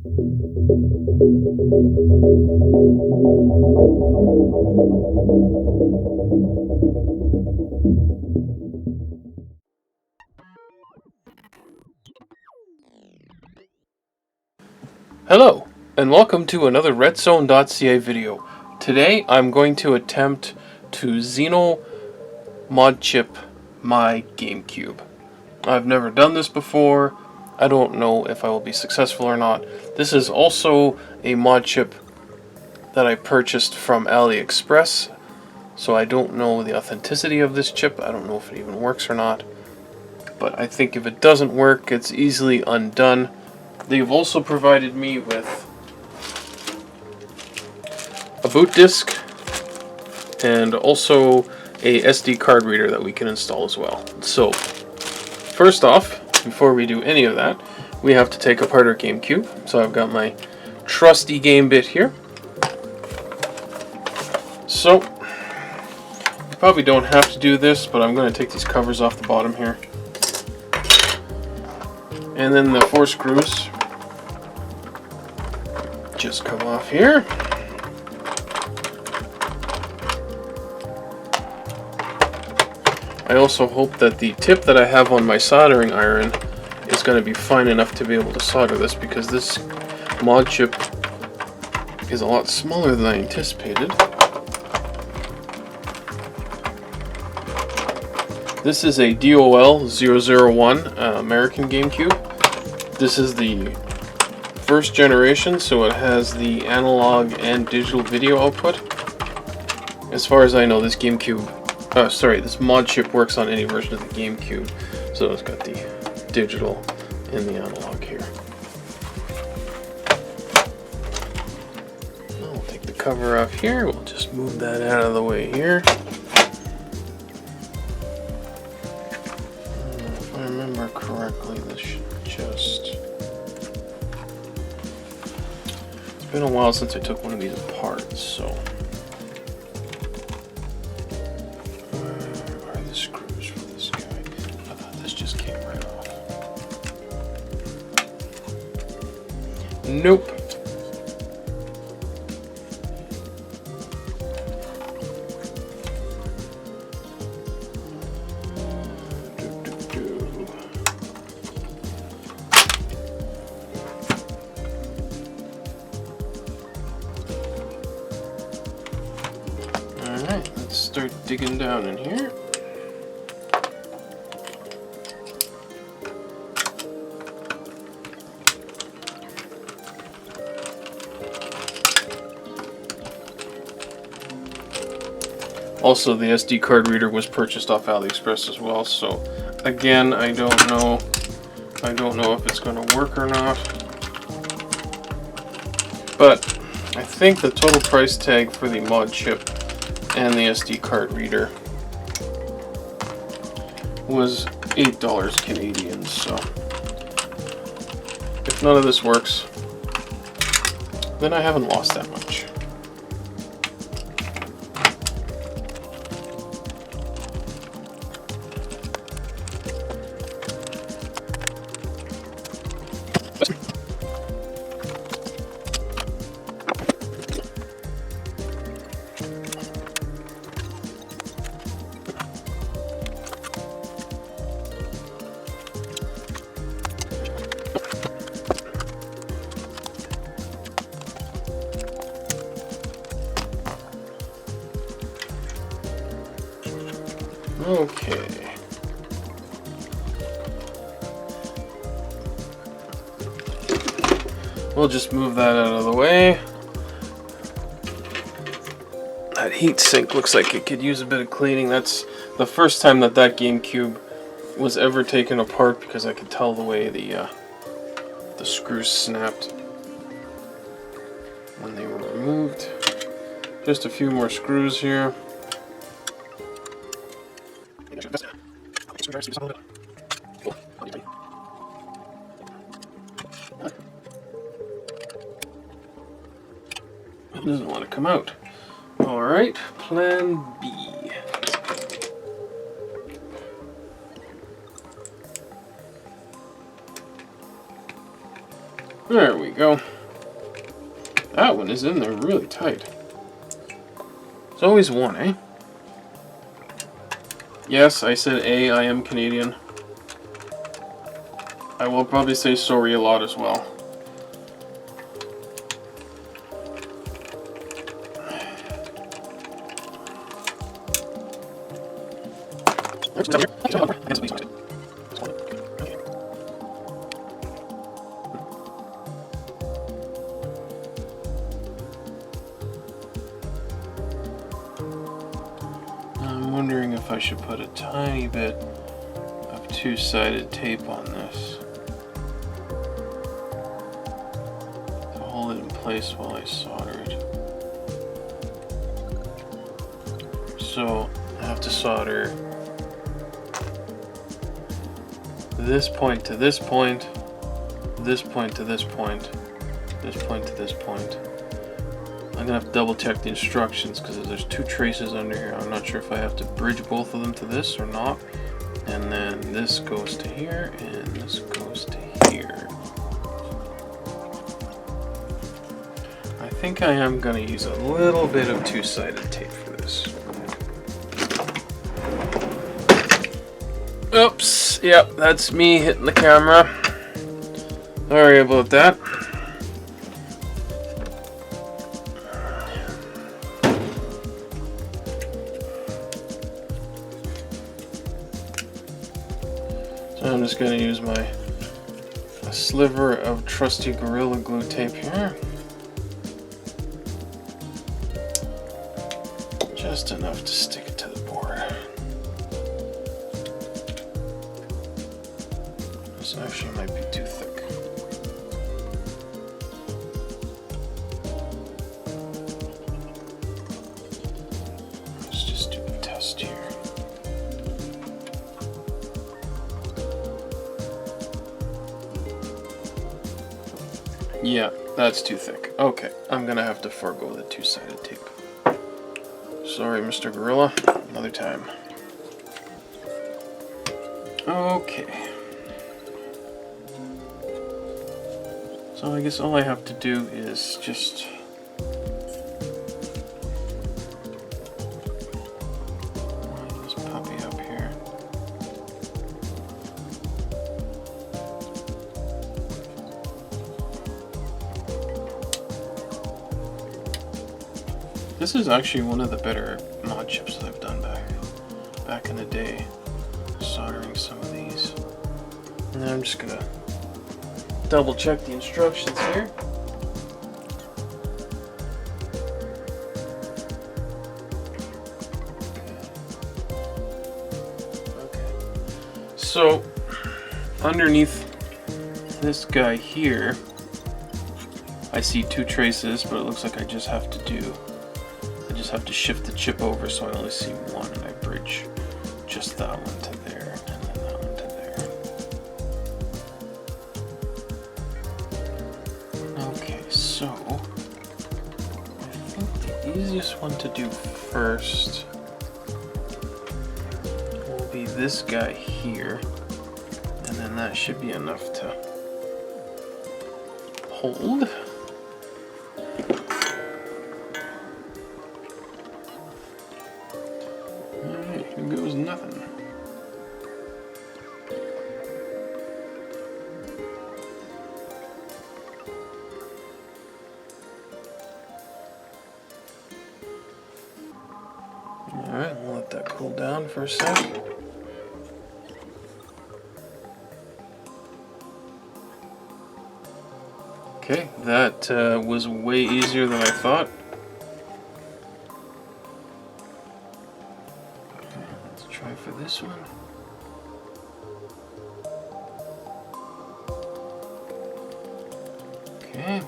Hello, and welcome to another retzone.ca video. Today I'm going to attempt to modchip my GameCube. I've never done this before. I don't know if I will be successful or not. This is also a mod chip that I purchased from AliExpress, so I don't know the authenticity of this chip. I don't know if it even works or not. But I think if it doesn't work, it's easily undone. They've also provided me with a boot disk and also a SD card reader that we can install as well. So, first off, before we do any of that, we have to take apart our GameCube. So I've got my trusty game bit here. So, you probably don't have to do this, but I'm going to take these covers off the bottom here. And then the 4 screws just come off here. I also hope that the tip that I have on my soldering iron is going to be fine enough to be able to solder this, because this mod chip is a lot smaller than I anticipated. This is a DOL-001 American GameCube. This is the first generation, so it has the analog and digital video output. As far as I know, this this mod chip works on any version of the GameCube. So it's got the digital and the analog here. I'll take the cover off here. We'll just move that out of the way here. If I remember correctly, this should just... It's been a while since I took one of these apart, so... Where are the screws for this guy? I thought this just came right off. Nope. Alright, let's start digging down in here. Also, the SD card reader was purchased off AliExpress as well, so again, I don't know if it's going to work or not. But I think the total price tag for the mod chip and the SD card reader was $8 Canadian, so if none of this works, then I haven't lost that much. Okay. We'll just move that out of the way. That heat sink looks like it could use a bit of cleaning. That's the first time that GameCube was ever taken apart, because I could tell the way the screws snapped when they were removed. Just a few more screws here. It doesn't want to come out. Alright, plan B. There we go. That one is in there really tight. It's always one, eh? Yes, I said A, I am Canadian. I will probably say sorry a lot as well. I'm wondering if I should put a tiny bit of two-sided tape on this to hold it in place while I solder it. So I have to solder this point to this point, this point to this point, this point to this point. I'm gonna have to double check the instructions because there's two traces under here. I'm not sure if I have to bridge both of them to this or not. And then this goes to here and this goes to here. I think I am gonna use a little bit of two-sided tape for this. Oops, yep, that's me hitting the camera. Sorry about that. So I'm just going to use my sliver of trusty Gorilla Glue tape here. Just enough to stick it to the board. This actually might be too thick. Let's just do a test here. Yeah, that's too thick. Okay, I'm gonna have to forego the two-sided tape. Sorry, Mr. Gorilla. Another time. Okay. So I guess all I have to do is just line this puppy up here. This is actually one of the better mod chips that I've done back in the day, soldering some of these. And I'm just gonna double check the instructions here. Okay. So underneath this guy here, I see two traces, but it looks like I just have to shift the chip over so I only see one, and I bridge just that one to there and then that one to there. Okay, so I think the easiest one to do first will be this guy here, and then that should be enough to hold. Here goes nothing. Alright, we'll let that cool down for a sec. Okay, that was way easier than I thought. Try for this one. Okay.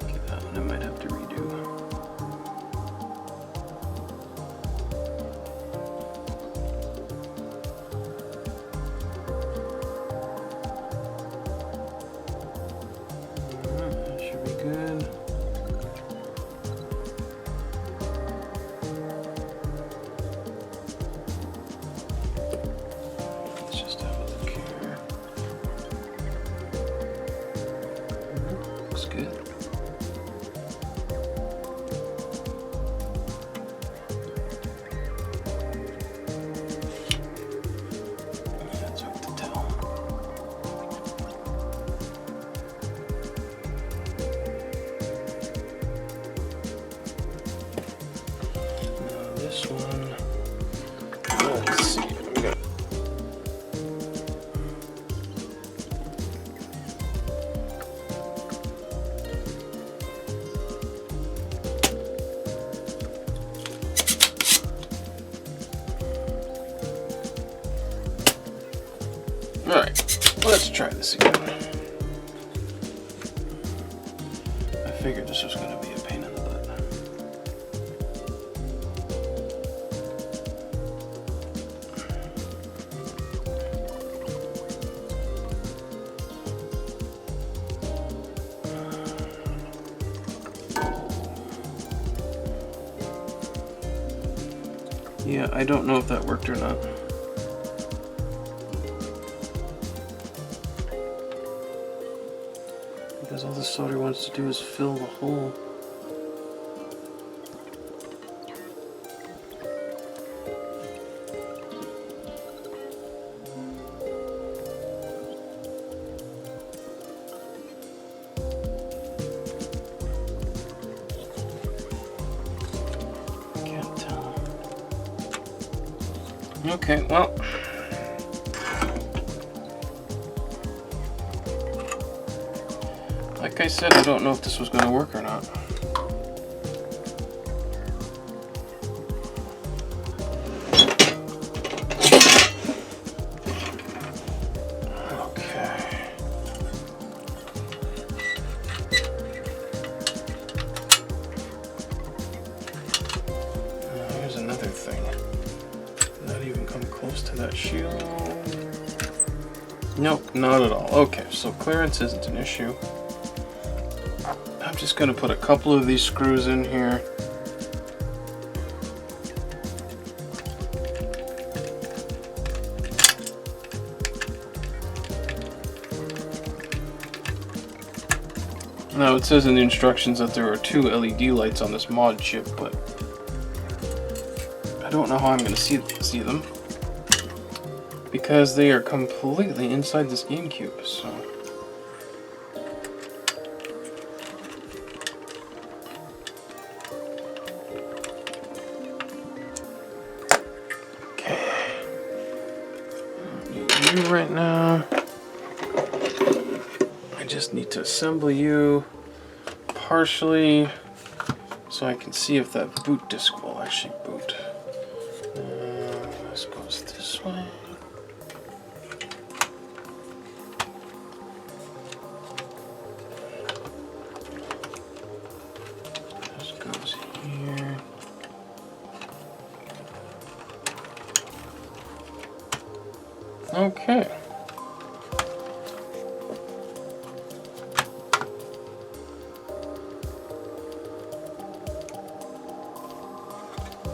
Okay, that one I might have to redo. Should be good. Let's just have a look here. Looks good. That's hard to tell. Now this one, let's see. I'm gonna Alright, let's try this again. I figured this was going to be a pain in the butt. Yeah, I don't know if that worked or not. Because all the solder wants to do is fill the hole. Can't tell. Okay, well. Like I said, I don't know if this was going to work or not. Okay. Here's another thing. Not even come close to that shield. Nope, not at all. Okay, so clearance isn't an issue. I'm just going to put a couple of these screws in here. Now it says in the instructions that there are 2 LED lights on this mod chip, but I don't know how I'm going to see them because they are completely inside this GameCube. So. Right now, I just need to assemble you partially so I can see if that boot disk will actually boot. This goes this way. This goes here. Okay.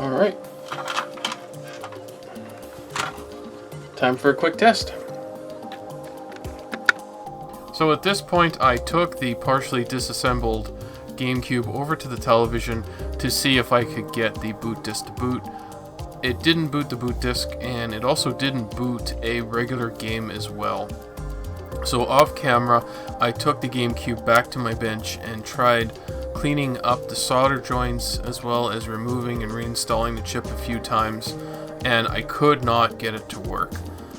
All right. Time for a quick test. So at this point, I took the partially disassembled GameCube over to the television to see if I could get the boot disk to boot. It didn't boot the boot disk, and it also didn't boot a regular game as well. So off camera, I took the GameCube back to my bench and tried cleaning up the solder joints as well as removing and reinstalling the chip a few times, and I could not get it to work.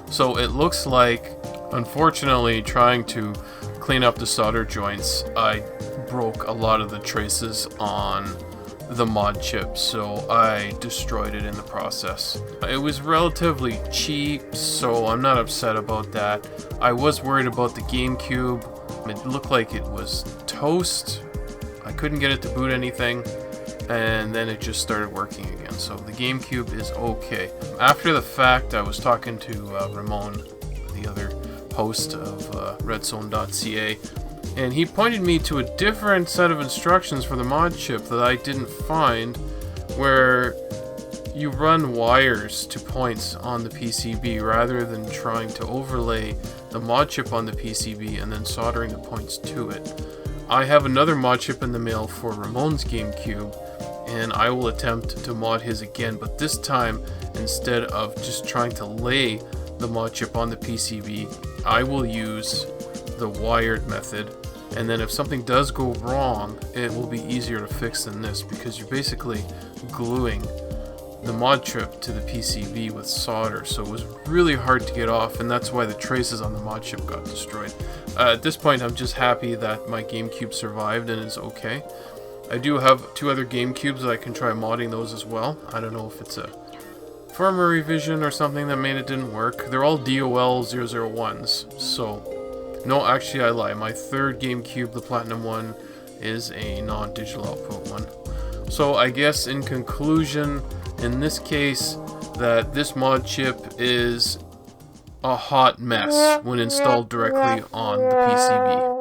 So it looks like, unfortunately, trying to clean up the solder joints, I broke a lot of the traces on the mod chip, so I destroyed it in the process. It was relatively cheap, so I'm not upset about that. I was worried about the GameCube. It looked like it was toast. I couldn't get it to boot anything, and then it just started working again. So the GameCube is okay. After the fact, I was talking to Ramon, the other host of retzone.ca, And he pointed me to a different set of instructions for the mod chip that I didn't find, where you run wires to points on the PCB rather than trying to overlay the mod chip on the PCB and then soldering the points to it. I have another mod chip in the mail for Ramon's GameCube, and I will attempt to mod his again, but this time, instead of just trying to lay the mod chip on the PCB, I will use the wired method. And then if something does go wrong, it will be easier to fix than this, because you're basically gluing the mod chip to the PCB with solder, so it was really hard to get off, and that's why the traces on the mod chip got destroyed. At this point, I'm just happy that my GameCube survived and is okay. I do have 2 other GameCubes that I can try modding those as well. I don't know if it's a firmware revision or something that made it didn't work. They're all DOL 001s, so... No, actually I lie. My 3rd GameCube, the Platinum one, is a non-digital output one. So I guess in conclusion, in this case, that this mod chip is a hot mess when installed directly on the PCB.